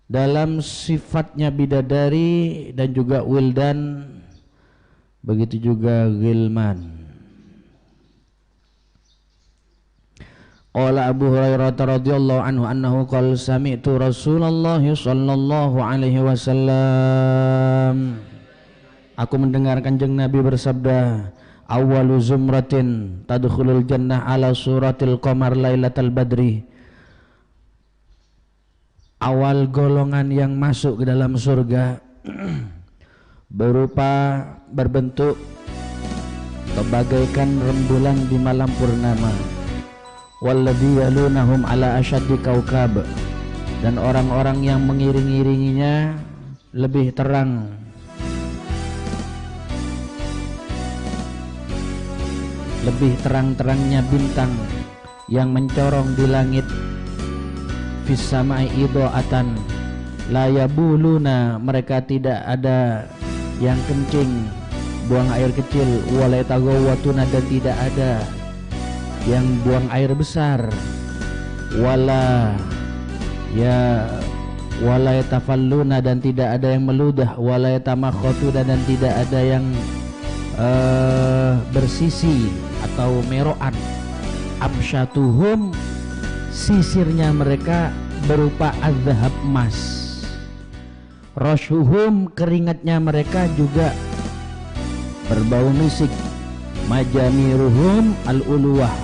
dalam sifatnya bidadari dan juga wildan, begitu juga gilman. Qala Abu Hurairah radhiyallahu anhu annahu qala sami'tu Rasulullah sallallahu alaihi wasallam, aku mendengar Kanjeng Nabi bersabda, awwalu zumratin tadkhulul jannah ala suratil qamar lailatal badri, awal golongan yang masuk ke dalam surga berupa berbentuk bagaikan rembulan di malam purnama, walladzi yalunahum ala asyaddi kaukab, dan orang-orang yang mengiring-iringinya lebih terang lebih terang-terangnya bintang yang mencorong di langit, fis samai idha'atan la yabuluna, mereka tidak ada yang kencing buang air kecil, wala tagawwatuna, dan tidak ada yang buang air besar, wala yatafalluna, dan tidak ada yang meludah, wala yatamakhatuna, dan tidak ada yang bersisi atau meroan. Absyatuhum, sisirnya mereka berupa azhab emas. Rashuhum, keringatnya mereka juga berbau misik. Majamiruhum al-uluwah,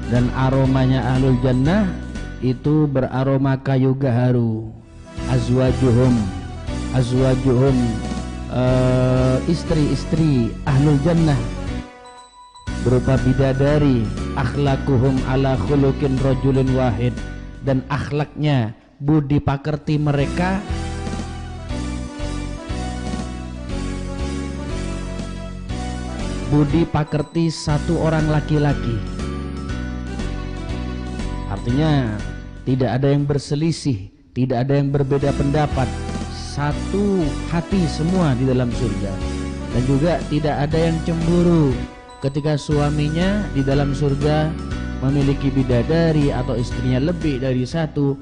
dan aromanya ahlul jannah itu beraroma kayu gaharu. Azwajuhum istri-istri ahlul jannah berupa bidadari. Akhlakuhum ala khuluqin rajulin wahid, dan akhlaknya, budi pakerti mereka budi pakerti satu orang laki-laki. Artinya tidak ada yang berselisih, tidak ada yang berbeda pendapat, satu hati semua di dalam surga. Dan juga tidak ada yang cemburu ketika suaminya di dalam surga memiliki bidadari atau istrinya lebih dari satu,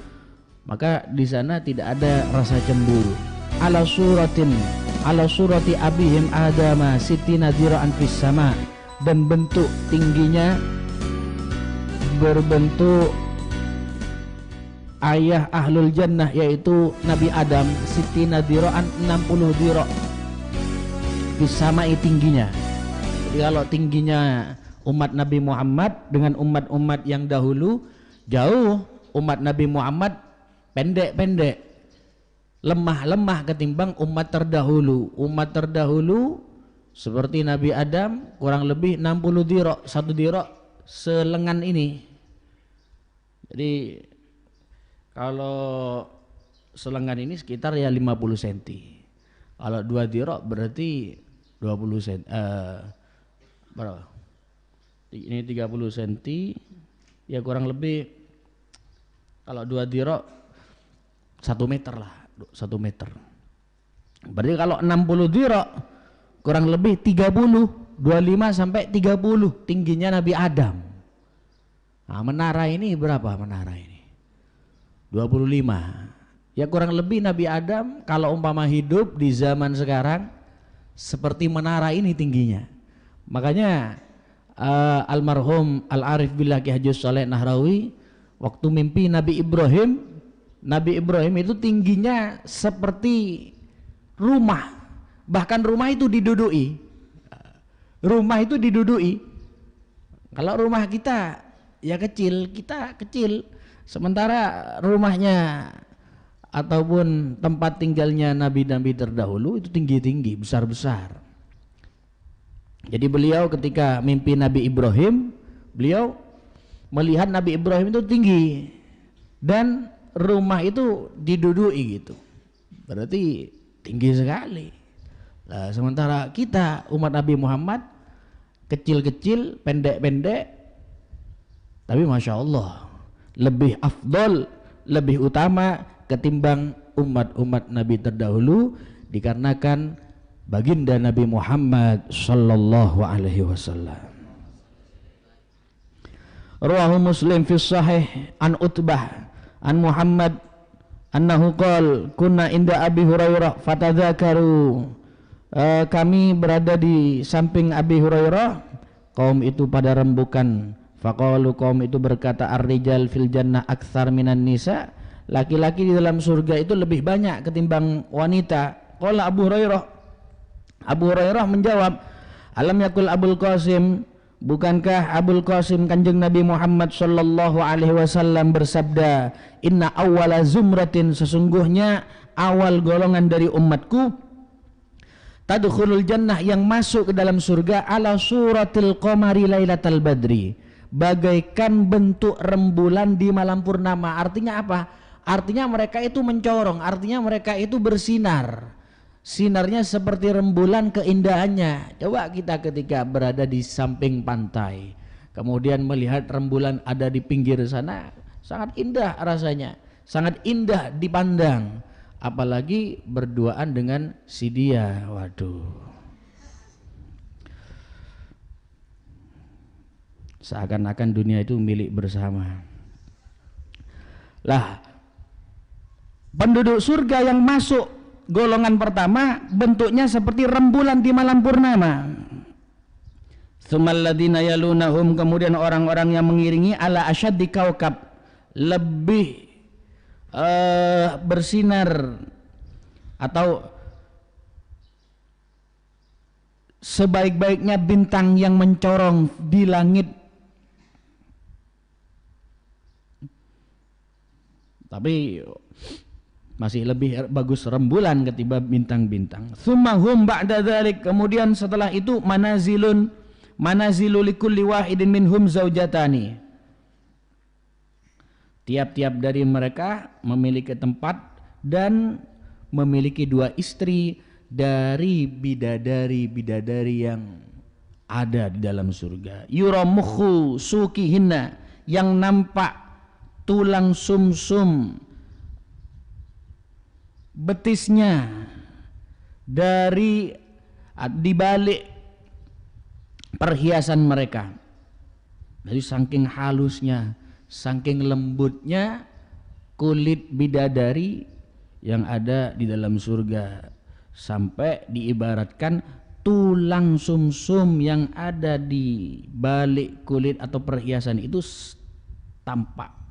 maka di sana tidak ada rasa cemburu. Ala surati abihim adama sittina dira'an fis sama, dan bentuk tingginya berbentuk ayah ahlul jannah, yaitu Nabi Adam, sittina dira'an 60 dira' fis sama'i, tingginya. Jadi kalau tingginya umat Nabi Muhammad dengan umat-umat yang dahulu jauh, umat Nabi Muhammad pendek-pendek, lemah-lemah ketimbang umat terdahulu. Umat terdahulu seperti Nabi Adam kurang lebih 60 dirok, satu dirok selengan ini. Jadi kalau selengan ini sekitar ya 50 cm. Kalau 2 dirok berarti 20 cm. Berapa? Ini 30 cm, ya kurang lebih kalau 2 dirok 1 meter lah, 1 meter. Berarti kalau 60 dirok kurang lebih 30, 25 sampai 30 tingginya Nabi Adam. Nah, menara ini berapa menara ini? 25. Ya kurang lebih Nabi Adam kalau umpama hidup di zaman sekarang seperti menara ini tingginya. Makanya almarhum Al-Arif Billah Ki Haji Shaleh Nahrawi waktu mimpi Nabi Ibrahim itu tingginya seperti rumah, bahkan rumah itu didudui. Kalau rumah kita ya kecil, kita kecil, sementara rumahnya ataupun tempat tinggalnya nabi-nabi terdahulu itu tinggi-tinggi, besar-besar. Jadi beliau ketika mimpi Nabi Ibrahim, beliau melihat Nabi Ibrahim itu tinggi dan rumah itu didudui gitu, berarti tinggi sekali. Nah, sementara kita umat Nabi Muhammad kecil-kecil, pendek-pendek, tapi Masya Allah lebih afdol, lebih utama ketimbang umat-umat Nabi terdahulu, dikarenakan baginda Nabi Muhammad sallallahu alaihi wasallam. Rawahu Muslim fi sahih an Utbah an Muhammad annahu qala kunna inda Abi Hurairah fatadzakaru, kami berada di samping Abi Hurairah, kaum itu pada rembukan. Faqalu, kaum itu berkata, ar-rijal fil jannah aktsar minan nisa, laki-laki di dalam surga itu lebih banyak ketimbang wanita. Qala Abu Hurairah, Abu Hurairah menjawab, alam yakul Abul Qasim, bukankah Abul Qasim Kanjeng Nabi Muhammad sallallahu alaihi wasallam bersabda, inna awwala zumratin, sesungguhnya awal golongan dari umatku, tadkhulul jannah, yang masuk ke dalam surga, ala suratil qamari lailatal badri, bagaikan bentuk rembulan di malam purnama. Artinya apa? Artinya mereka itu mencorong, artinya mereka itu bersinar. Sinarnya seperti rembulan keindahannya. Coba kita ketika berada di samping pantai, kemudian melihat rembulan ada di pinggir sana, sangat indah rasanya, sangat indah dipandang. Apalagi berduaan dengan si dia, waduh, seakan-akan dunia itu milik bersama. Lah, penduduk surga yang masuk golongan pertama bentuknya seperti rembulan di malam purnama. Tsummal ladzina yalunahum, kemudian orang-orang yang mengiringi, ala asyaddi kaukab, lebih bersinar atau sebaik-baiknya bintang yang mencorong di langit. Tapi masih lebih bagus rembulan ketimbang bintang-bintang. Tsumahum ba'da dzalik, kemudian setelah itu manazilu likulli wahidin minhum zaujatani, tiap-tiap dari mereka memiliki tempat dan memiliki dua istri dari bidadari-bidadari yang ada di dalam surga. Yuramukhu sukihinna, yang nampak tulang sumsum betisnya dari dibalik perhiasan mereka. Jadi saking halusnya, saking lembutnya kulit bidadari yang ada di dalam surga, sampai diibaratkan tulang sumsum yang ada di balik kulit atau perhiasan itu tampak.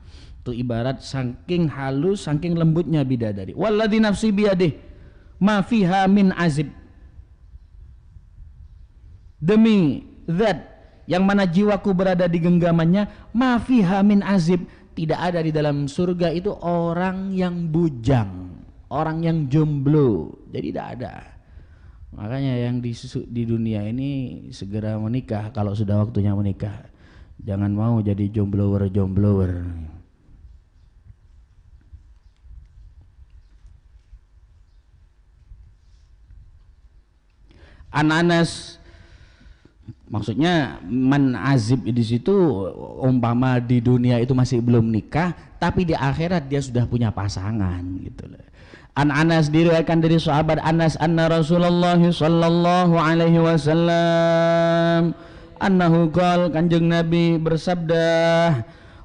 Itu ibarat saking halus, saking lembutnya bidadari. Walladzi nafsi biyadih ma fiha min azib, demi zat yang mana jiwaku berada di genggamannya, ma fiha min azib, tidak ada di dalam surga itu orang yang bujang, orang yang jomblo. Jadi tidak ada. Makanya yang di dunia ini segera menikah kalau sudah waktunya menikah. Jangan mau jadi jomblower. Anas, maksudnya man azib di situ umpama di dunia itu masih belum nikah, tapi di akhirat dia sudah punya pasangan gitu loh. Anas diriwayatkan dari sahabat Anas, anna Rasulullah sallallahu alaihi wasallam annahu qala, Kanjeng Nabi bersabda,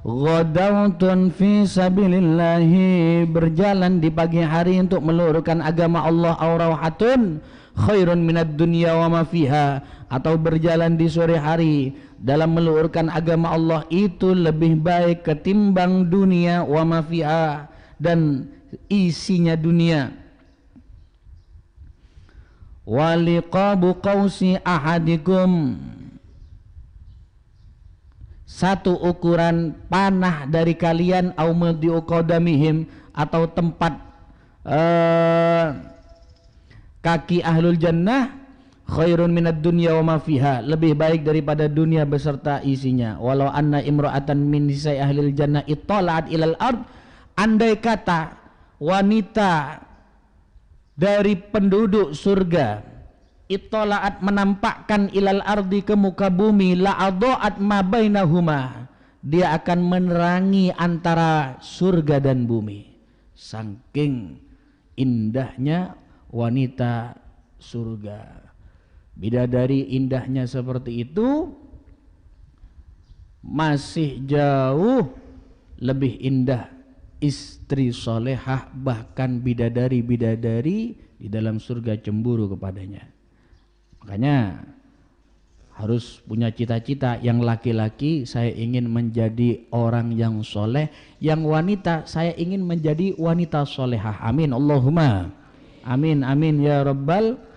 ghadautun fi sabilillahi, berjalan di pagi hari untuk meluruskan agama Allah, aurahatun khairun minad dunya wa ma fiha, atau berjalan di sore hari dalam meluruskan agama Allah itu lebih baik ketimbang dunia, wa ma fiha, dan isinya dunia. Waliqabu qausi ahadikum, satu ukuran panah dari kalian, au madiu qadamihim, atau tempat kaki ahlul jannah, khairun minad dunya wa ma fiha, lebih baik daripada dunia beserta isinya. Walau anna imra'atan min nisai ahlil jannah ittala'at ilal ard, andai kata wanita dari penduduk surga ittala'at, menampakkan ilal ardi, ke muka bumi, la'adha'at ma bainahuma, dia akan menerangi antara surga dan bumi. Saking indahnya wanita surga, bidadari indahnya seperti itu, masih jauh lebih indah istri solehah, bahkan bidadari-bidadari di dalam surga cemburu kepadanya. Makanya harus punya cita-cita. Yang laki-laki saya ingin menjadi orang yang soleh, yang wanita saya ingin menjadi wanita solehah. Amin Allahumma amin amin ya rabbal.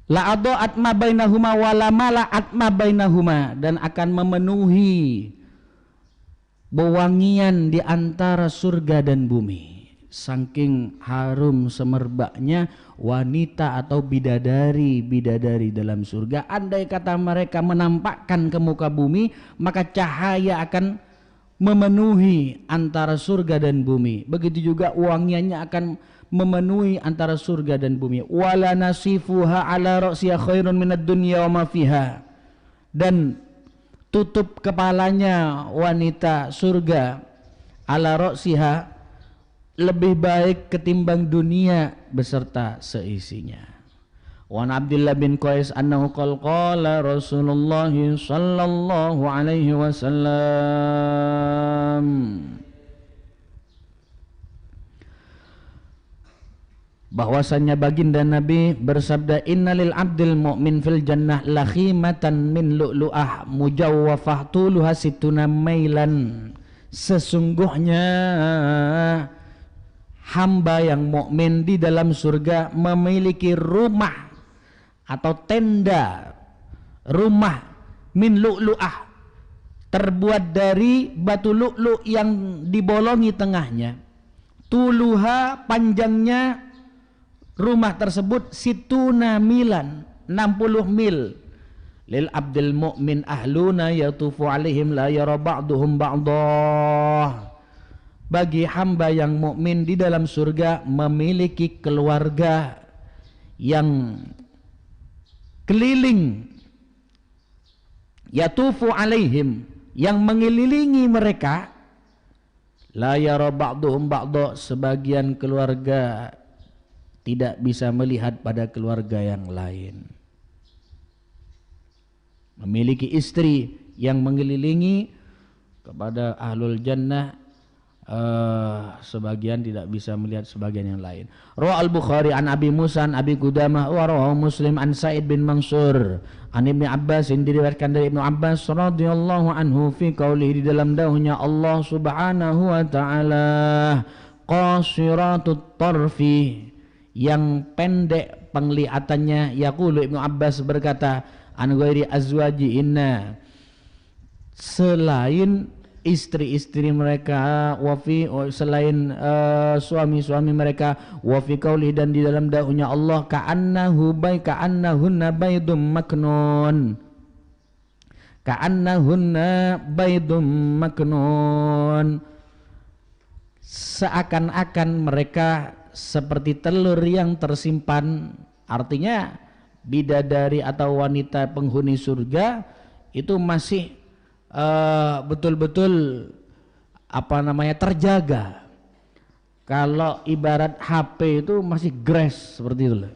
La adoat ma bainahuma wala mala'at ma bainahuma, dan akan memenuhi wewangian di antara surga dan bumi. Saking harum semerbaknya wanita atau bidadari-bidadari dalam surga. Andai kata mereka menampakkan ke muka bumi, maka cahaya akan memenuhi antara surga dan bumi. Begitu juga wangiannya akan memenuhi antara surga dan bumi. Wala nasifuha ala ra'siha khairun minad dunya wa ma fiha, dan tutup kepalanya wanita surga ala ra'siha lebih baik ketimbang dunia beserta seisinya. Wa Abdullah bin Qais annahu qala Rasulullah sallallahu alaihi wasallam, bahwasannya baginda Nabi bersabda, innalil abdil mu'min fil jannah lakhimatan min lu'lu'ah mujawwafah tuluha situna mailan. Sesungguhnya hamba yang mukmin di dalam surga memiliki rumah atau tenda, rumah min lu'lu'ah, terbuat dari batu lu'lu' yang dibolongi tengahnya. Tuluha, panjangnya rumah tersebut situna milan, 60 mil. Lil abdil mu'min ahluna yatufu alaihim la yara ba'duhum ba'dah. Bagi hamba yang mukmin di dalam surga memiliki keluarga yang keliling, yatufu alaihim, yang mengelilingi mereka, la yara ba'duhum ba'dah, sebagian keluarga tidak bisa melihat pada keluarga yang lain. Memiliki istri yang mengelilingi kepada ahlul jannah, sebagian tidak bisa melihat sebagian yang lain. Rawa al-Bukhari an Abi Musa an Abi Qudamah wa rawahu Muslim an Sa'id bin Mansur an Ibnu Abbas, diriwayatkan dari Ibnu Abbas radhiyallahu anhu fi qaulihi, di dalam dauhnya Allah Subhanahu wa taala, qasiratut tarfi, yang pendek penglihatannya. Yaqulu Ibnu Abbas berkata, an ghairi azwaji inna, selain istri-istri mereka, wafi, selain suami-suami mereka, wafi qauli, dan di dalam dahunya Allah, ka'annahunna baydum maknun, ka'annahunna baydum maknun, seakan-akan mereka seperti telur yang tersimpan. Artinya bidadari atau wanita penghuni surga itu masih betul-betul terjaga. Kalau ibarat HP itu masih grace seperti itu.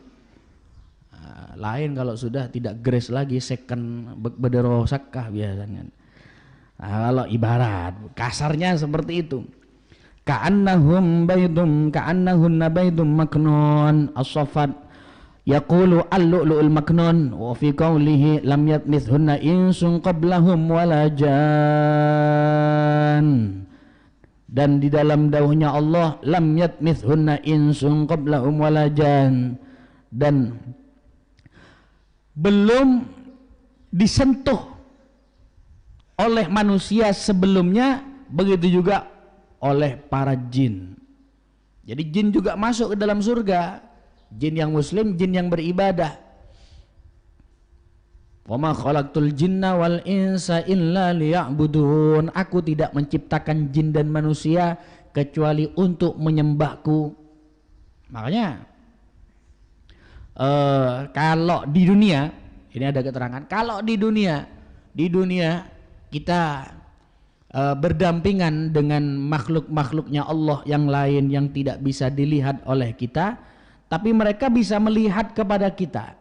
Lain kalau sudah tidak grace lagi, second bedero sakah biasanya. Kalau ibarat kasarnya seperti itu. Ka'annahunna baydum maknun, as-saffat. Yaqulu al-lu'lu'ul maknun, wa fi qawlihi lam yatmithunna insun qablahum wala jan. Dan di dalam dauhnya Allah, lam yatmithunna insun qablahum wala jan, dan belum disentuh oleh manusia sebelumnya, begitu juga oleh para jin. Jadi jin juga masuk ke dalam surga, jin yang muslim, jin yang beribadah. Wa ma khalaqtul jinna wal insa illa liya'budun, aku tidak menciptakan jin dan manusia kecuali untuk menyembahku. Makanya kalau di dunia, ini ada keterangan, kalau di dunia kita berdampingan dengan makhluk-makhluknya Allah yang lain yang tidak bisa dilihat oleh kita, tapi mereka bisa melihat kepada kita.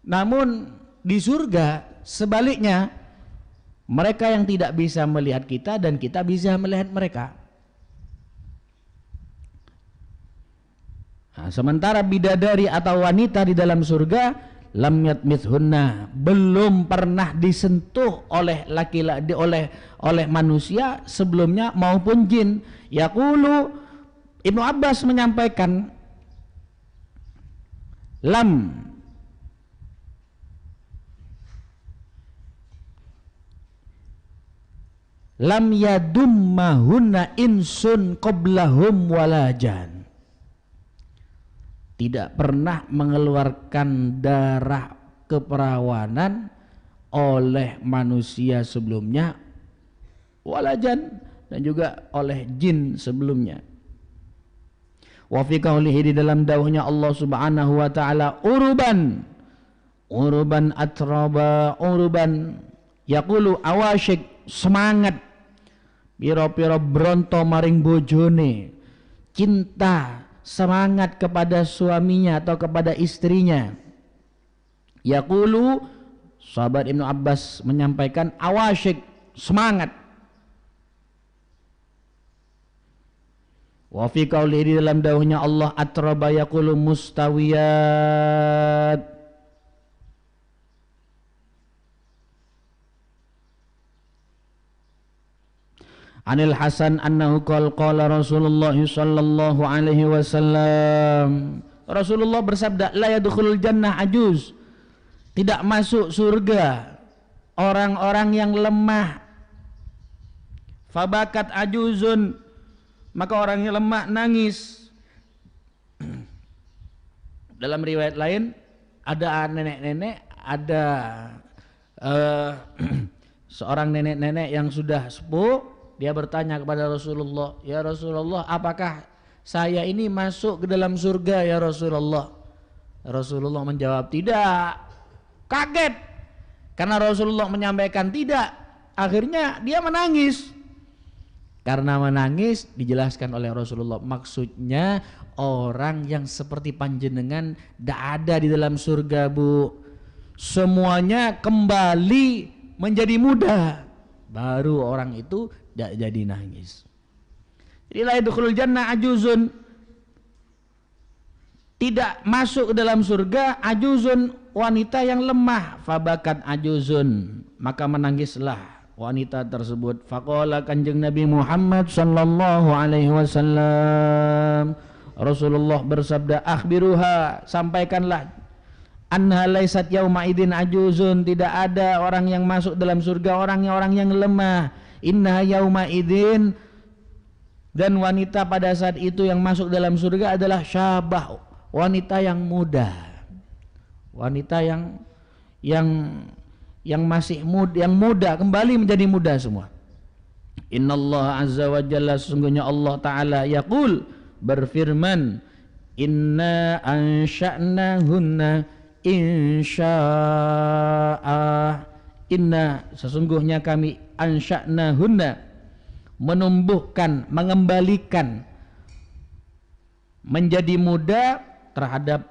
Namun di surga sebaliknya, mereka yang tidak bisa melihat kita dan kita bisa melihat mereka. Nah, sementara bidadari atau wanita di dalam surga, lam yatmithunna, belum pernah disentuh oleh laki-laki, oleh manusia sebelumnya maupun jin. Yaqulu, Ibnu Abbas menyampaikan, lam yadummahunna insun qablahum walajan, tidak pernah mengeluarkan darah keperawanan oleh manusia sebelumnya, walajan, dan juga oleh jin sebelumnya. Wa fi qaulihi, di dalam dawuhnya Allah Subhanahu wa taala, uruban atraba, uruban yaqulu awasyik, semangat piro-piro bronto maring bojone, cinta semangat kepada suaminya atau kepada istrinya. Yaqulu, sahabat Ibnu Abbas menyampaikan, awasyik, semangat. Wa fi qaulihi, di dalam dawuhnya Allah, atraba yaqulu mustawiyat. Anil Hasan annahu qala Rasulullah sallallahu alaihi wasallam, Rasulullah bersabda, la yadkhulul jannah ajuz, tidak masuk surga orang-orang yang lemah. Fabakat ajuzun, maka orang yang lemah nangis. Dalam riwayat lain ada nenek-nenek, ada seorang nenek-nenek yang sudah sepuh. Dia bertanya kepada Rasulullah, ya Rasulullah, apakah saya ini masuk ke dalam surga ya Rasulullah? Rasulullah menjawab, tidak. Kaget karena Rasulullah menyampaikan tidak. Akhirnya dia menangis. Karena menangis, dijelaskan oleh Rasulullah, maksudnya orang yang seperti panjenengan tidak ada di dalam surga, Bu. Semuanya kembali menjadi muda, baru orang itu tidak jadi nangis. Jadi la yadkhulul jannah ajuzun, tidak masuk ke dalam surga ajuzun, wanita yang lemah. Fabakat ajuzun, maka menangislah wanita tersebut. Faqala, kanjeng Nabi Muhammad sallallahu alaihi wasallam, Rasulullah bersabda, akhbiruha, sampaikanlah, anha laysat yauma idin ajuzun, tidak ada orang yang masuk dalam surga orang yang lemah. Inna yauma idin, dan wanita pada saat itu yang masuk dalam surga adalah syabah, wanita yang muda, wanita yang masih muda, yang muda kembali menjadi muda semua. Innallaha azza wa jalla, sesungguhnya Allah taala, yaqul, berfirman, inna ansha'nahunna insya'a, inna, sesungguhnya kami, ansha'nahunna, menumbuhkan, mengembalikan menjadi muda terhadap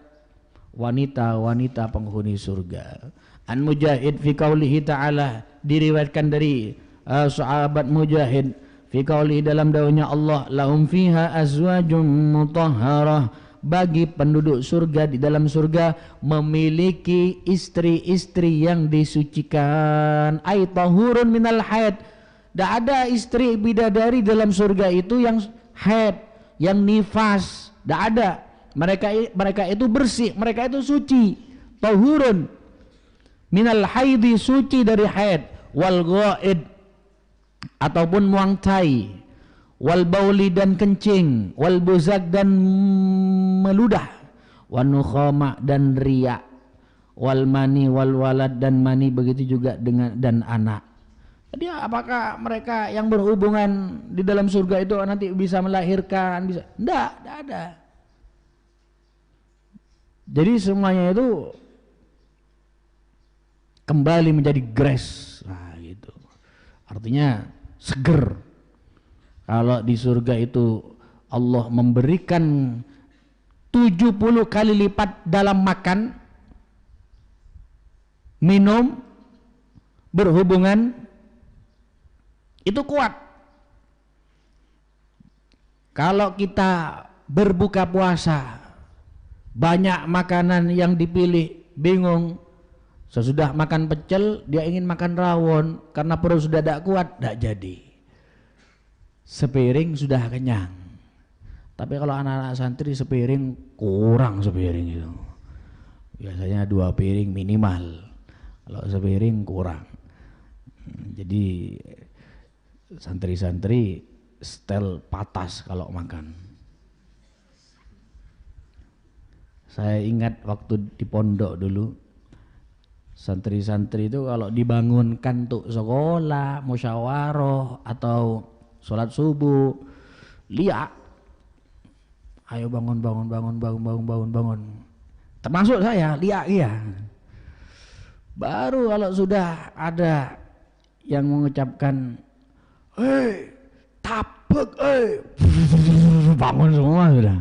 wanita-wanita penghuni surga. An Mujahid fi qaulihi ta'ala, diriwayatkan dari sahabat Mujahid, fi qaulihi, dalam dawuhnya Allah, lahum fiha azwajum mutahharah, bagi penduduk surga, di dalam surga memiliki istri-istri yang disucikan. Ay tahurun minal haid, tidak ada istri bidadari dalam surga itu yang haid, yang nifas, tidak ada. Mereka itu bersih, mereka itu suci. Tahurun minal haidi, suci dari haid, wal ghaid, ataupun muang tai, wal bauli, dan kencing, wal buzak, dan meludah, wan nukhama, dan riya, wal mani wal walad, dan mani, begitu juga dengan dan anak. Jadi apakah mereka yang berhubungan di dalam surga itu nanti bisa melahirkan? Bisa? Tidak ada. Jadi semuanya itu kembali menjadi grace. Nah, gitu. Artinya seger. Kalau di surga itu Allah memberikan 70 kali lipat dalam makan, minum, berhubungan, itu kuat. Kalau kita berbuka puasa, banyak makanan yang dipilih, bingung. Sesudah makan pecel, dia ingin makan rawon, karena perut sudah tidak kuat, tidak jadi. Sepiring sudah kenyang. Tapi kalau anak-anak santri sepiring kurang sepiring itu. Biasanya 2 piring minimal. Kalau sepiring kurang. Jadi santri-santri setel patas kalau makan. Saya ingat waktu di pondok dulu, santri-santri itu kalau dibangunkan untuk sekolah, musyawarah atau sholat subuh, liak. Ayo bangun. Termasuk saya, liak iya. Baru kalau sudah ada yang mengucapkan, hei, tapek, bangun semua sudah.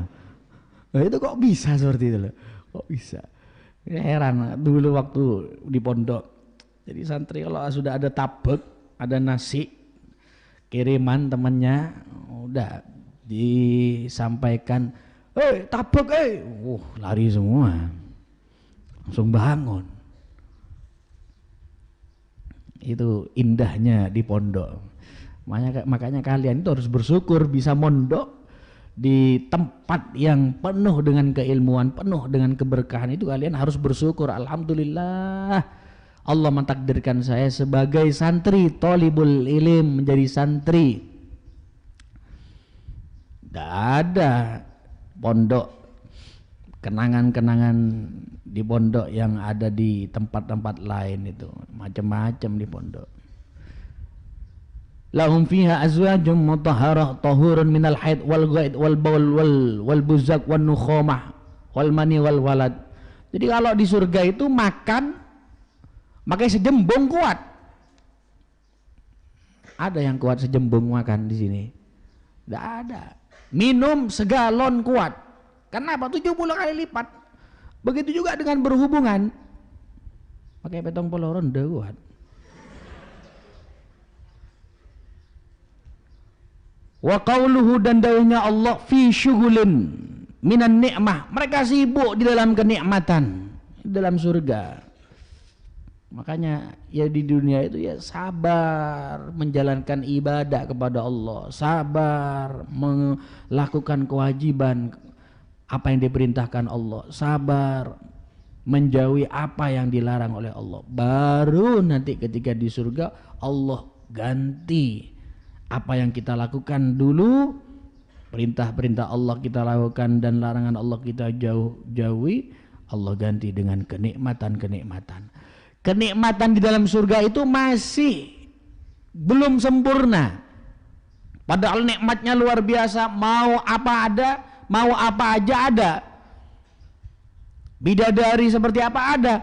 Nah, itu kok bisa seperti itu loh? Kok bisa? Heran dulu waktu di pondok. Jadi santri kalau sudah ada tapek, ada nasi kiriman temannya, udah disampaikan, tapek, lari semua, langsung bangun. Itu indahnya di pondok. Makanya kalian itu harus bersyukur bisa mondok di tempat yang penuh dengan keilmuan, penuh dengan keberkahan. Itu kalian harus bersyukur. Alhamdulillah Allah mentakdirkan saya sebagai santri, thalibul ilim, menjadi santri. Tidak ada pondok, kenangan-kenangan di pondok yang ada di tempat-tempat lain itu, macam-macam di pondok. Lahum fiha azwajum mutahharah tahurun minal haid wal ghaid wal baul wal buzak wan nukhamah wal mani wal walad. Jadi kalau di surga itu makan makai sejembung kuat. Ada yang kuat sejembung makan di sini? Tidak ada. Minum segalon kuat. Kenapa? 70 kali lipat. Begitu juga dengan berhubungan. Pakai petong poloron dah kuat. Wa qauluhu, dan dawuhnya Allah, fi syughulin minan ni'mah. Mereka sibuk di dalam kenikmatan, di dalam surga. Makanya ya di dunia itu ya sabar menjalankan ibadah kepada Allah, sabar melakukan kewajiban apa yang diperintahkan Allah, sabar menjauhi apa yang dilarang oleh Allah. Baru nanti ketika di surga Allah ganti apa yang kita lakukan dulu, perintah-perintah Allah kita lakukan dan larangan Allah kita jauhi, Allah ganti dengan kenikmatan-kenikmatan. Kenikmatan di dalam surga itu masih belum sempurna. Padahal nikmatnya luar biasa, mau apa ada, mau apa aja ada. Bidadari seperti apa ada,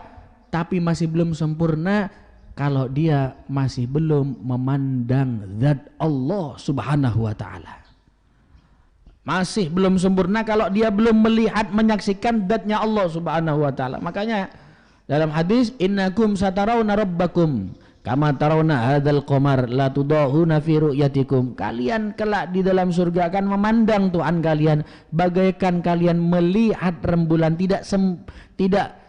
tapi masih belum sempurna kalau dia masih belum memandang zat Allah Subhanahu wa taala. Masih belum sempurna kalau dia belum melihat, menyaksikan zatnya Allah Subhanahu wa taala. Makanya dalam hadis, innakum satarawna rabbakum kama tarawna hadzal qamar la tudahuna fi ru'yatikum. Kalian kelak di dalam surga akan memandang Tuhan kalian bagaikan kalian melihat rembulan, tidak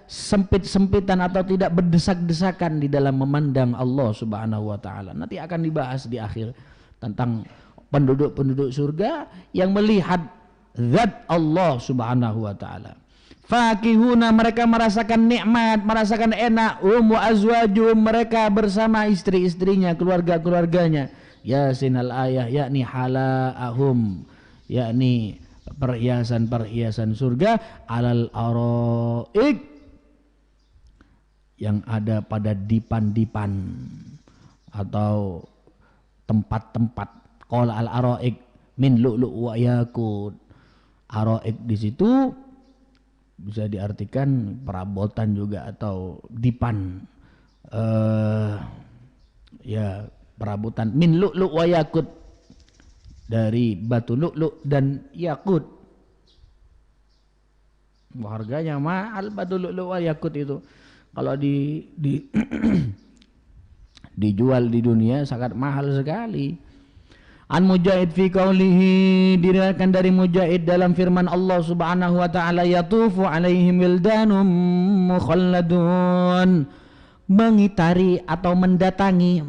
sempit-sempitan atau tidak berdesak-desakan di dalam memandang Allah Subhanahu wa taala. Nanti akan dibahas di akhir tentang penduduk-penduduk surga yang melihat zat Allah Subhanahu wa taala. Fakihuna, mereka merasakan nikmat, merasakan enak. Wa azwajuhum, mereka bersama istri-istrinya, keluarga-keluarganya. Yasin al-ayah, yakni halaahum, yakni perhiasan-perhiasan surga, alal araik, yang ada pada dipan-dipan atau tempat-tempat. Qala al-araik min lu'lu' wa yakut. Araik di situ bisa diartikan perabotan juga atau dipan, ya perabotan min lu'lu' wa yakut, dari batu lu'lu' dan yakut. Harganya mahal batu lu'lu' wa yakut itu. Kalau dijual di dunia sangat mahal sekali. An Mujahid fi qaulihi, diriwayatkan dari Mujahid dalam firman Allah Subhanahu wa taala, yatufu alaihim wildanum mukhalladun, mengitari atau mendatangi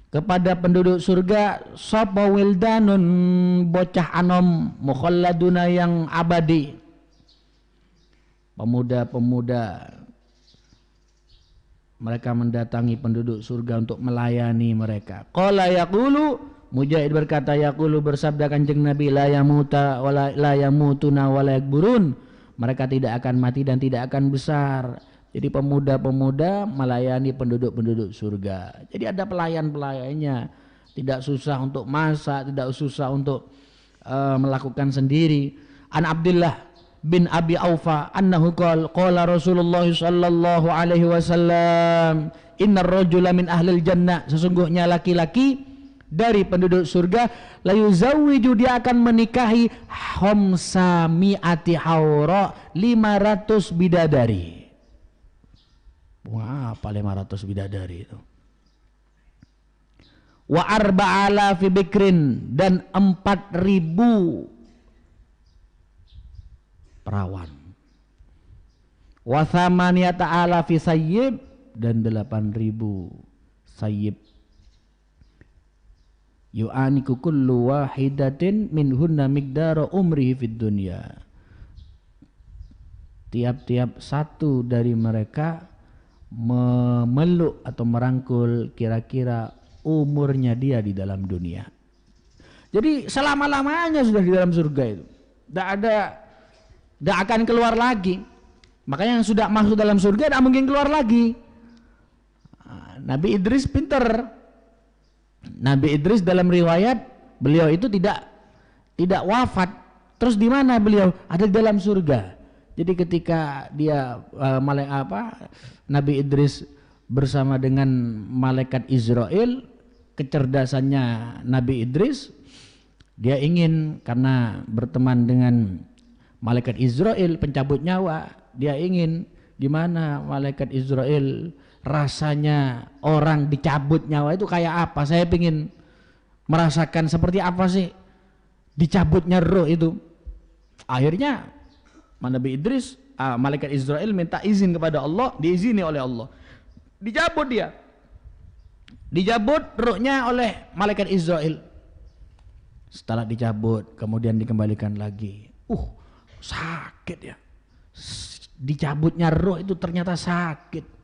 kepada penduduk surga sapa wildanun, bocah anom, mukhalladuna yang abadi, pemuda-pemuda. Mereka mendatangi penduduk surga untuk melayani mereka. Qala yaqulu, Mujahid berkata, yaqulu bersabda Kanjeng Nabi, la yamuta wala la yamutuna wala yakburun, mereka tidak akan mati dan tidak akan besar. Jadi pemuda-pemuda melayani penduduk-penduduk surga. Jadi ada pelayan-pelayannya, tidak susah untuk masak, tidak susah untuk melakukan sendiri. An Abdullah bin Abi Aufa annahu qala Rasulullah sallallahu alaihi wasallam, innar rajula min ahlil jannah, sesungguhnya laki-laki dari penduduk surga, la yuzawwiju, dia akan menikahi khamsa mi'ati haura, 500 bidadari. Wah, apa 500 bidadari itu? Wa arba'ala fi bikrin, dan 4.000 perawan. Wa thamaniyata ala fi sayyib, dan 8.000 sayyib. Yu'aniku kullu wahidatin minhunna miqdara umrihi fid dunya. Tiap-tiap satu dari mereka memeluk atau merangkul kira-kira umurnya dia di dalam dunia. Jadi selama-lamanya sudah di dalam surga itu. Tidak akan keluar lagi. Makanya yang sudah masuk dalam surga tidak mungkin keluar lagi. Nabi Idris pinter. Nabi Idris dalam riwayat beliau itu tidak wafat. Terus di mana beliau? Ada di dalam surga. Jadi ketika dia Nabi Idris bersama dengan malaikat Israel, kecerdasannya Nabi Idris, dia ingin, karena berteman dengan malaikat Israel pencabut nyawa, dia ingin gimana malaikat Israel rasanya orang dicabut nyawa itu kayak apa. Saya ingin merasakan seperti apa sih dicabutnya roh itu. Akhirnya Nabi Idris, malaikat Israel minta izin kepada Allah, diizini oleh Allah, dicabut dia, dicabut rohnya oleh malaikat Israel. Setelah dicabut kemudian dikembalikan lagi. Sakit ya, dicabutnya roh itu ternyata sakit.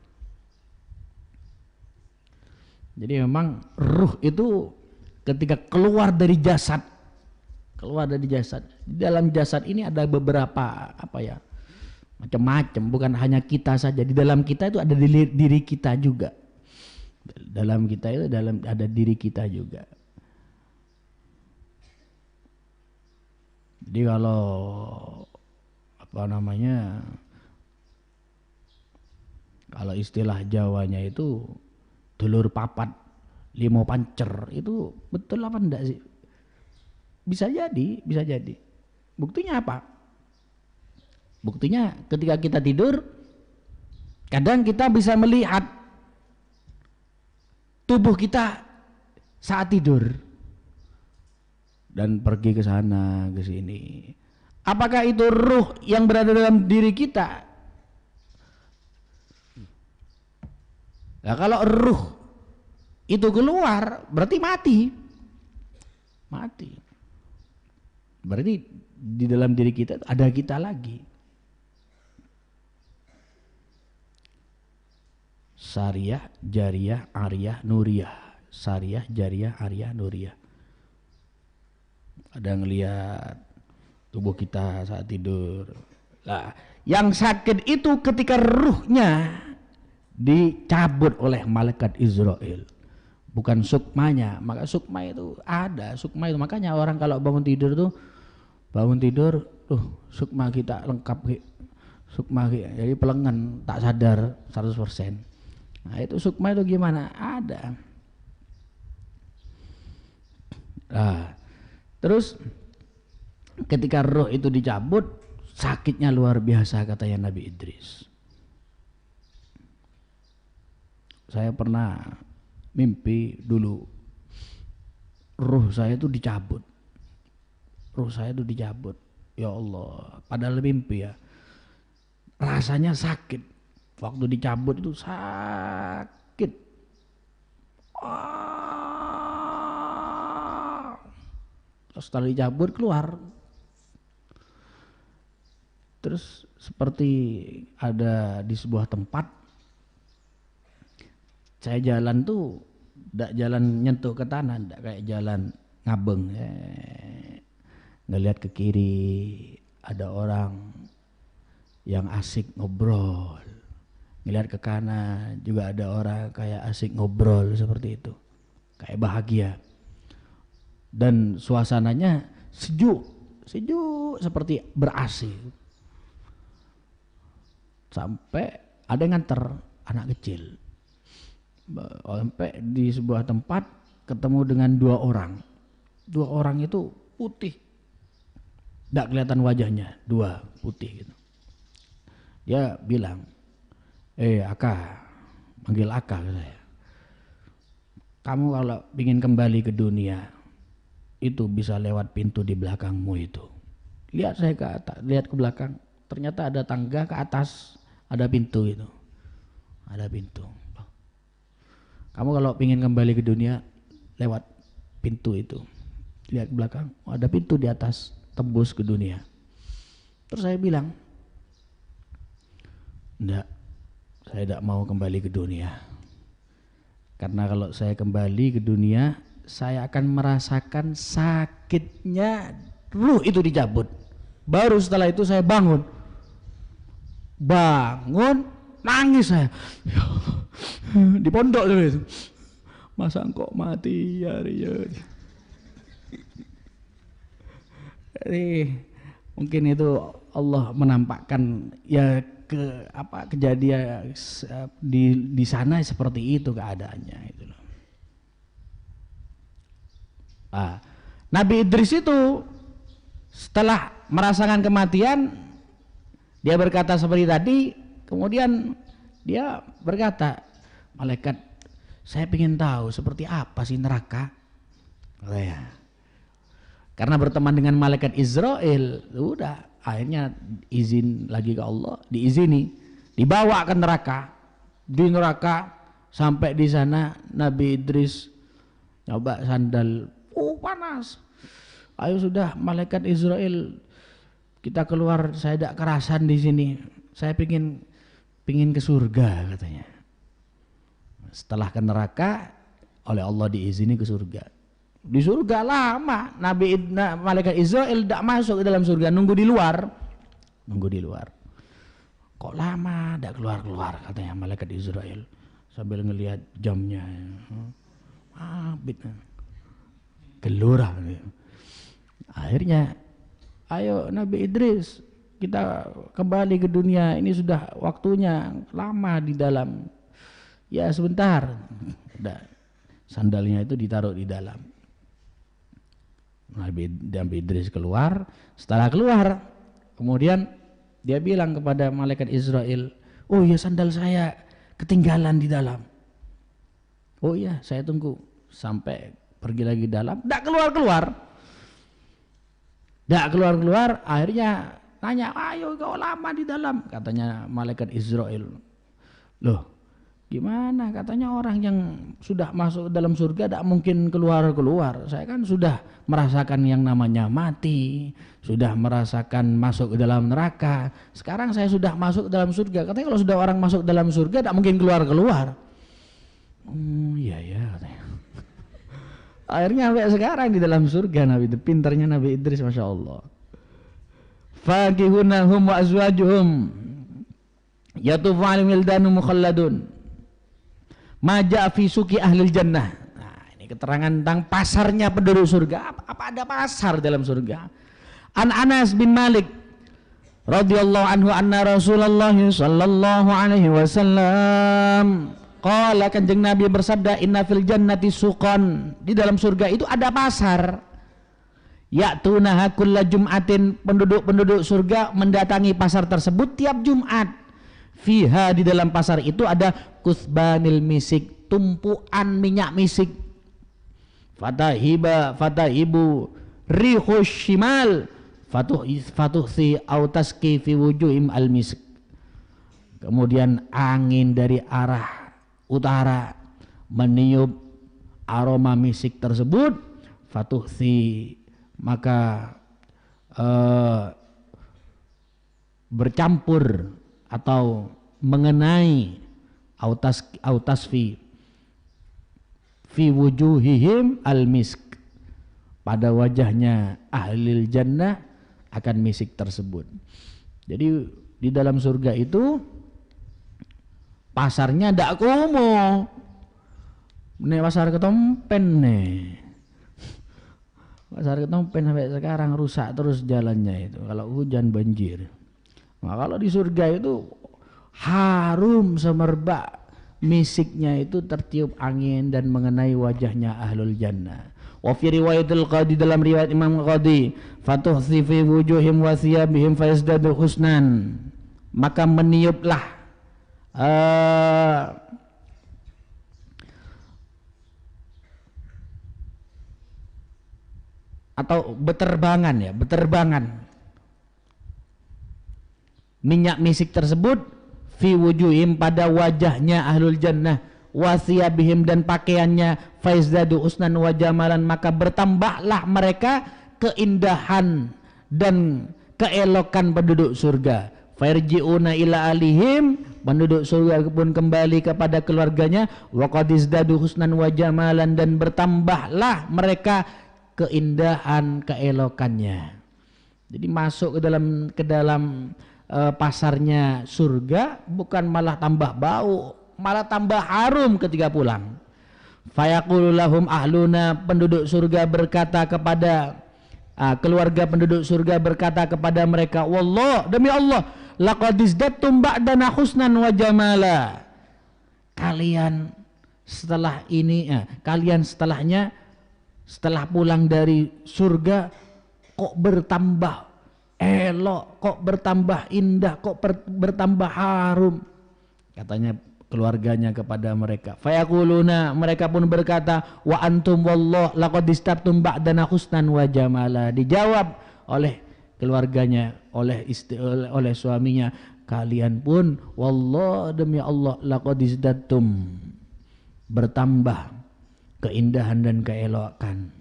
Jadi memang ruh itu ketika keluar dari jasad, di dalam jasad ini ada beberapa macam-macam, bukan hanya kita saja. Di dalam kita itu ada diri kita juga. Dalam kita itu ada diri kita juga. Jadi kalau kalau istilah Jawanya itu dulur papat limo pancer, itu betul apa enggak sih? Bisa jadi. Buktinya apa? Buktinya ketika kita tidur, kadang kita bisa melihat tubuh kita saat tidur dan pergi ke sana ke sini. Apakah itu ruh yang berada dalam diri kita? Nah, kalau ruh itu keluar berarti mati. Berarti di dalam diri kita ada kita lagi. Sariyah, Jariyah, Ariyah, Nuriyah. Sariyah, Jariyah, Ariyah, Nuriyah. Ada ngelihat tubuh kita saat tidur. Nah, yang sakit itu ketika ruhnya dicabut oleh malaikat Israel, bukan sukmanya. Maka sukma itu ada, sukma itu makanya orang kalau bangun tidur sukma kita lengkap, sukma jadi pelengan tak sadar 100%. Nah itu sukma itu gimana? Ada. Nah, terus ketika roh itu dicabut, sakitnya luar biasa katanya Nabi Idris. Saya pernah mimpi dulu, ruh saya itu dicabut. Ruh saya itu dicabut. Ya Allah, padahal mimpi ya. Rasanya sakit. Waktu dicabut itu sakit. Terus setelah dicabut keluar. Terus seperti ada di sebuah tempat, saya jalan tuh tidak jalan nyentuh ke tanah, tidak kayak jalan ngabeng. Ngelihat ke kiri ada orang yang asik ngobrol, ngelihat ke kanan juga ada orang kayak asik ngobrol seperti itu, kayak bahagia. Dan suasananya sejuk seperti ber-AC. Sampai ada yang nganter anak kecil. Sampai di sebuah tempat ketemu dengan dua orang. Dua orang itu putih, tidak kelihatan wajahnya, dua putih gitu. Dia bilang, Aka, manggil Aka ke saya. Kamu kalau ingin kembali ke dunia, itu bisa lewat pintu di belakangmu itu. Lihat saya ke atas, lihat ke belakang, ternyata ada tangga ke atas, ada pintu itu. Ada pintu. Kamu kalau ingin kembali ke dunia, lewat pintu itu. Lihat ke belakang, ada pintu di atas, tembus ke dunia. Terus saya bilang, enggak, saya tidak mau kembali ke dunia. Karena kalau saya kembali ke dunia, saya akan merasakan sakitnya ruh itu dicabut. Baru setelah itu saya bangun, nangis saya. Ya Allah, di pondok itu. Masa kok mati ya. Jadi mungkin itu Allah menampakkan ya kejadian di sana seperti itu keadaannya itu loh. Nabi Idris itu setelah merasakan kematian, dia berkata seperti tadi, kemudian dia berkata, malaikat, saya ingin tahu seperti apa sih neraka. Karena berteman dengan malaikat Israel, udah akhirnya izin lagi ke Allah, diizini, dibawa ke neraka. Di neraka sampai di sana Nabi Idris coba sandal, panas. Ayo sudah malaikat Israel, kita keluar, saya tidak kerasan di sini. Saya pingin ke surga katanya. Setelah ke neraka, oleh Allah diizini ke surga. Di surga lama, malaikat Israel tidak masuk ke dalam surga, nunggu di luar. Kok lama tidak keluar katanya malaikat Israel sambil ngelihat jamnya. Gelora. Akhirnya, ayo Nabi Idris, kita kembali ke dunia. Ini sudah waktunya, lama di dalam. Ya sebentar. Udah, sandalnya itu ditaruh di dalam. Nabi Idris keluar. Setelah keluar, kemudian dia bilang kepada malaikat Israel, oh iya sandal saya ketinggalan di dalam. Oh iya, saya tunggu. Sampai pergi lagi dalam, tidak keluar. Akhirnya tanya, ayo kau lama di dalam. Katanya malaikat Israel, loh gimana, katanya orang yang sudah masuk dalam surga tidak mungkin keluar. Saya kan sudah merasakan yang namanya mati, sudah merasakan masuk ke dalam neraka. Sekarang saya sudah masuk ke dalam surga. Katanya kalau sudah orang masuk dalam surga tidak mungkin keluar. Iya katanya. Akhirnya sampai sekarang di dalam surga Nabi itu. Pintarnya Nabi Idris, Masya Allah. Fakihunahum wa azwajuhum yatufu alayhim wildanun mukhalladun maja fi suki ahlil jannah. Nah, ini keterangan tentang pasarnya penduduk surga. Apa ada pasar dalam surga? An Anas bin Malik radhiyallahu anhu anna Rasulullah sallallahu alaihi wasallam Qala Kanjeng Nabi bersabda, inna fil jannati suqan, di dalam surga itu ada pasar. Ya'tunaha kulla jum'atin, penduduk-penduduk surga mendatangi pasar tersebut tiap Jumat. Fiha, di dalam pasar itu ada kusbanil misik, tumpuan minyak misik. Fatahibu rihus shimal fatuhsi autaski fi wujuhim al misik. Kemudian angin dari arah utara meniup aroma misik tersebut, fatuhsi, maka bercampur atau mengenai autasfi fi wujuhihim al misk, pada wajahnya ahlil jannah akan misik tersebut. Jadi di dalam surga itu pasarnya ndak kumo, nih pasar Ketompen nih. Pasar Ketompen sampai sekarang rusak terus jalannya itu, kalau hujan banjir. Nah, kalau di surga itu harum semerbak, misiknya itu tertiup angin dan mengenai wajahnya ahlul jannah. Wa fi riwayatil Qadi, dalam riwayat Imam Qadi, fatuhsi fi wujuhim wa thiyabihim fayazdadu husnan, maka meniuplah atau beterbangan minyak misik tersebut fi wujuhim, pada wajahnya ahlul jannah, wasiyabihim, dan pakaiannya, faizdadu usnan wa jamalan, maka bertambahlah mereka keindahan dan keelokan penduduk surga. Farji'una ila alihim, penduduk surga pun kembali kepada keluarganya, wa qad izdadu husnan wa jamalan, dan bertambahlah mereka keindahan keelokannya. Jadi masuk ke dalam pasarnya surga bukan malah tambah bau, malah tambah harum ketika pulang. Fayaqulu lahum ahluna, penduduk surga berkata kepada keluarga penduduk surga berkata kepada mereka, wallah, demi Allah, laqad izdattum ba'dana husnan wa jamala. Kalian setelah ini, kalian setelahnya, setelah pulang dari surga kok bertambah elok, kok bertambah indah, kok bertambah harum, katanya keluarganya kepada mereka. Fayaquluna, mereka pun berkata, wa antum wallah laqad istabtum ba'dana husnan wa jamala. Dijawab oleh keluarganya, oleh suaminya, kalian pun wallah, demi Allah, laqad isdattum, bertambah keindahan dan keelokan.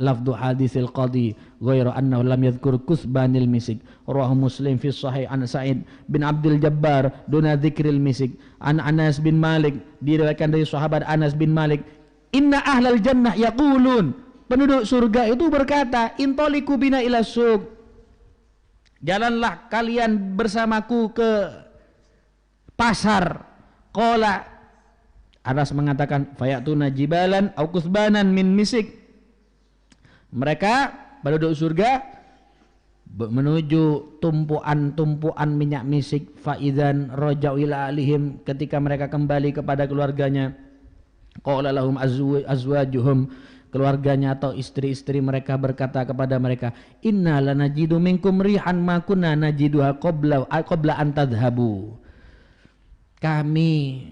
Lafdu hadisil Qadi ghairu annahu lam yadhkur kusbanil misik. Rawahu Muslim fi sahih an Sa'id bin Abdul Jabbar duna dzikril misik. An Anas bin Malik, diriwayatkan dari sahabat Anas bin Malik, inna ahlal jannah yaqulun, penduduk surga itu berkata, intoliku bina ila suq, jalanlah kalian bersamaku ke pasar. Qala, Anas mengatakan, fayatuna jibalan au kusbanan min misik, mereka penduduk surga menuju tumpuan minyak misik. Faidan roja'u ila alihim, ketika mereka kembali kepada keluarganya, qala lahum azwajuhum, keluarganya atau istri-istri mereka berkata kepada mereka, inna lanajidu minkum rihan ma kunna najiduha qabla an tadhhabu, kami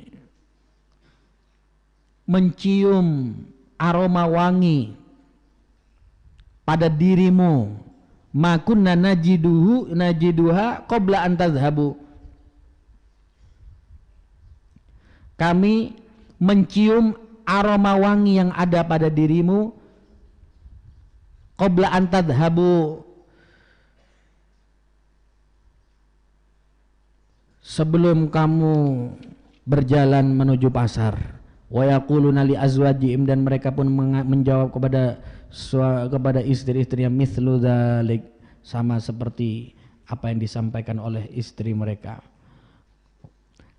mencium aroma wangi pada dirimu, ma kunna najiduha qabla an tadhhabu, kami mencium aroma wangi yang ada pada dirimu qabla an tadhhabu, sebelum kamu berjalan menuju pasar. Wa yaquluna li azwajihim, dan mereka pun menjawab kepada istri-istrinya, mithlu dzalik, sama seperti apa yang disampaikan oleh istri mereka.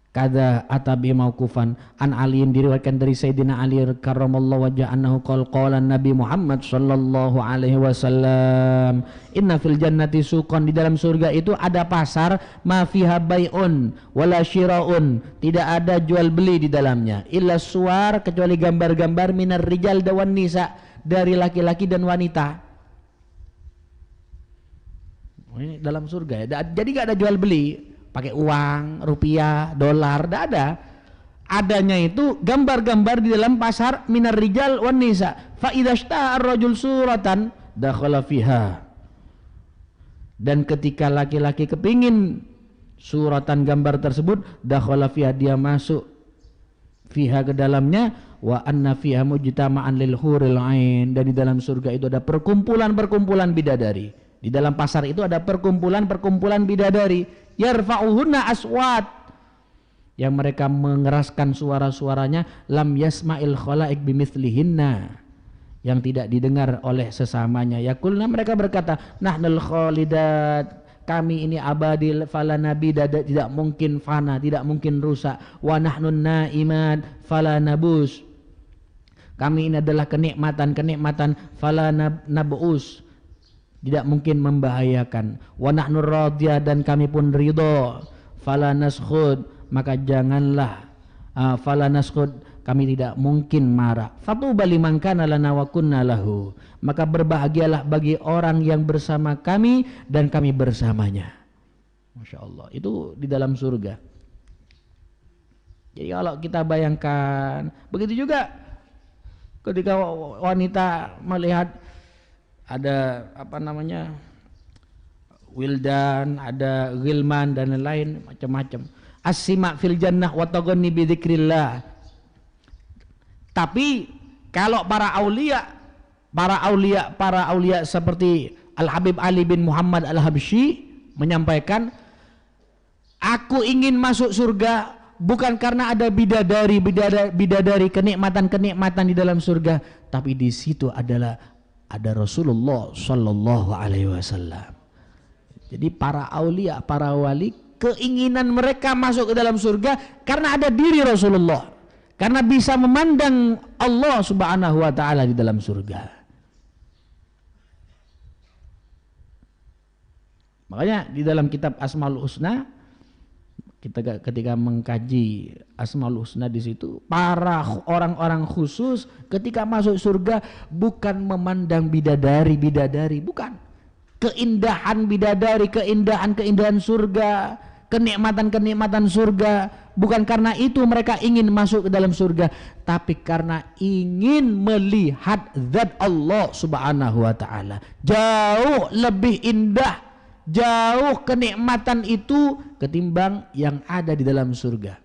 Kada atabi mauqufan an aliin, diriwayatkan dari Sayyidina Ali karramallahu wajhahu annahu qala Nabi Muhammad sallallahu alaihi wasallam, inna fil jannati suqan, di dalam surga itu ada pasar, ma fiha bai'un wala syira'un, tidak ada jual beli di dalamnya, illa suwar, kecuali gambar-gambar, minar rijal dawan nisa, dari laki-laki dan wanita. Ini dalam surga ya. Jadi gak ada jual beli pakai uang, rupiah, dolar, tidak ada. Adanya itu gambar-gambar di dalam pasar, minar rijal wan nisa. Fa idza ishta'a ar-rajul suratan dakhala fiha. Dan ketika laki-laki kepingin suratan gambar tersebut, dakhala fiha, dia masuk fiha ke dalamnya, wa anna fiha mujtama'an lil huril ain, dan di dalam surga itu ada perkumpulan-perkumpulan bidadari. Di dalam pasar itu ada perkumpulan-perkumpulan bidadari, yarfa'uhunna aswat, yang mereka mengeraskan suara-suaranya, lam yasma'il khalaik bimithlihinna, yang tidak didengar oleh sesamanya. Yaqulna, mereka berkata, nahnal khalidat, kami ini abadil, fala nabida, tidak mungkin fana, tidak mungkin rusak, wa nahnun naimat fala nabus, kami ini adalah kenikmatan, fala nabus, tidak mungkin membahayakan, wa nahnu radiyah, dan kami pun ridho, fala naskhud, maka janganlah fala naskhud, kami tidak mungkin marah. Fatuba liman kana lana wa kunna lahu, maka berbahagialah bagi orang yang bersama kami dan kami bersamanya. Masya Allah, itu di dalam surga. Jadi kalau kita bayangkan, begitu juga ketika wanita melihat ada wildan, ada ghilman dan lain-lain macam-macam. As-sima fil jannah wa taghanni bi dzikrillah. Tapi kalau para aulia seperti Al-Habib Ali bin Muhammad Al-Habsyi menyampaikan, aku ingin masuk surga bukan karena ada bidadari, kenikmatan-kenikmatan di dalam surga, tapi di situ ada Rasulullah Sallallahu Alaihi Wasallam. Jadi para aulia, para wali, keinginan mereka masuk ke dalam surga karena ada diri Rasulullah, karena bisa memandang Allah Subhanahu Wa Taala di dalam surga. Makanya di dalam kitab Asmaul Husna, kita ketika mengkaji Asmaul Husna, di situ para orang-orang khusus ketika masuk surga bukan memandang bidadari, bukan. Keindahan bidadari, keindahan surga, kenikmatan surga, bukan karena itu mereka ingin masuk ke dalam surga, tapi karena ingin melihat zat Allah Subhanahu Wa Taala. Jauh lebih indah, jauh kenikmatan itu ketimbang yang ada di dalam surga.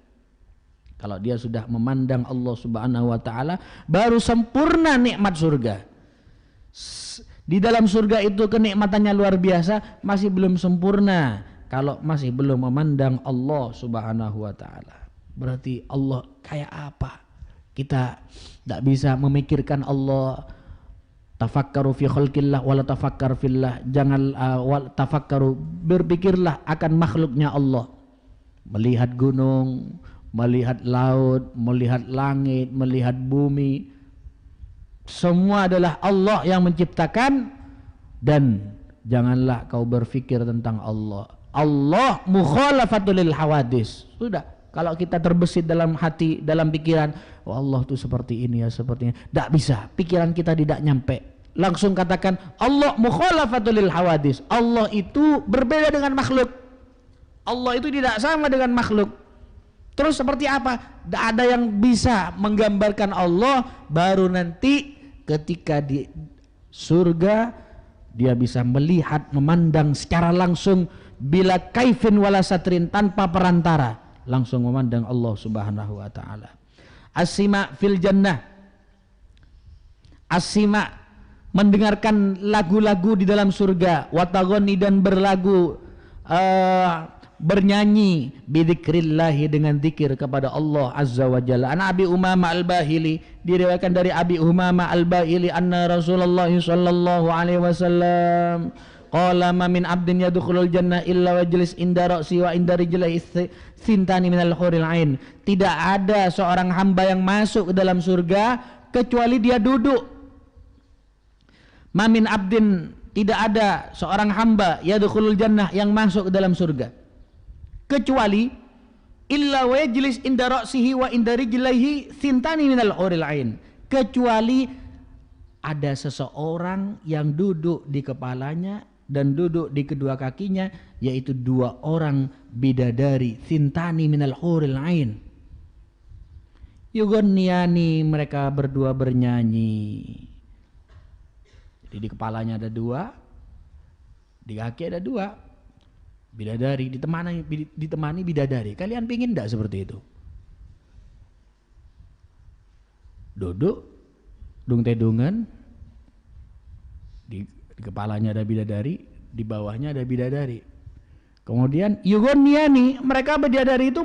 Kalau dia sudah memandang Allah Subhanahu Wa Taala, baru sempurna nikmat surga. Di dalam surga itu kenikmatannya luar biasa, masih belum sempurna kalau masih belum memandang Allah Subhanahu Wa Taala. Berarti Allah kayak apa? Kita tidak bisa memikirkan Allah. Tafakkaru fi khalqillah wala tafakkar fillah. Jangan tafakkaru, berpikirlah akan makhluknya Allah. Melihat gunung, melihat laut, melihat langit, melihat bumi, semua adalah Allah yang menciptakan. Dan janganlah kau berpikir tentang Allah. Allah mukhalafatul lil hawadis. Sudah, kalau kita terbesit dalam hati, dalam pikiran, oh Allah itu seperti ini ya, seperti ini, tidak bisa, pikiran kita tidak nyampe. Langsung katakan Allah mukhalafatul lil hawadis. Allah itu berbeda dengan makhluk. Allah itu tidak sama dengan makhluk. Terus seperti apa? Tidak ada yang bisa menggambarkan Allah. Baru nanti ketika di surga dia bisa melihat, memandang secara langsung, bila kaifin wala satrin, tanpa perantara, langsung memandang Allah Subhanahu Wa Taala. As-sima fil jannah, as-sima, mendengarkan lagu-lagu di dalam surga, watagoni, dan berlagu, bernyanyi, bidzikrillahi, dengan zikir kepada Allah Azza wa Jalla. An Abi Umamah Al-Bahili, diriwayatkan dari Abi Umamah Al-Bahili, anna Rasulullah sallallahu alaihi wasallam Qala ma min abdin yadkhulul jannah illa wajlis inda ra'si wa inda rijlihi sintani minal huril ain. Tidak ada seorang hamba yang masuk ke dalam surga kecuali dia duduk. Ma min abdin, tidak ada seorang hamba yadkhulul jannah yang masuk ke dalam surga kecuali illa wajlis inda ra'sihi wa inda rijlihi sintani minal huril ain. Kecuali ada seseorang yang duduk di kepalanya dan duduk di kedua kakinya, yaitu dua orang bidadari, sintani minal huril ain. Yughaniyani, mereka berdua bernyanyi. Jadi di kepalanya ada dua, di kaki ada dua bidadari, ditemani bidadari. Kalian pingin enggak seperti itu? Duduk dung tedungan, di kepalanya ada bidadari, di bawahnya ada bidadari. Kemudian yughaniyani, mereka bidadari itu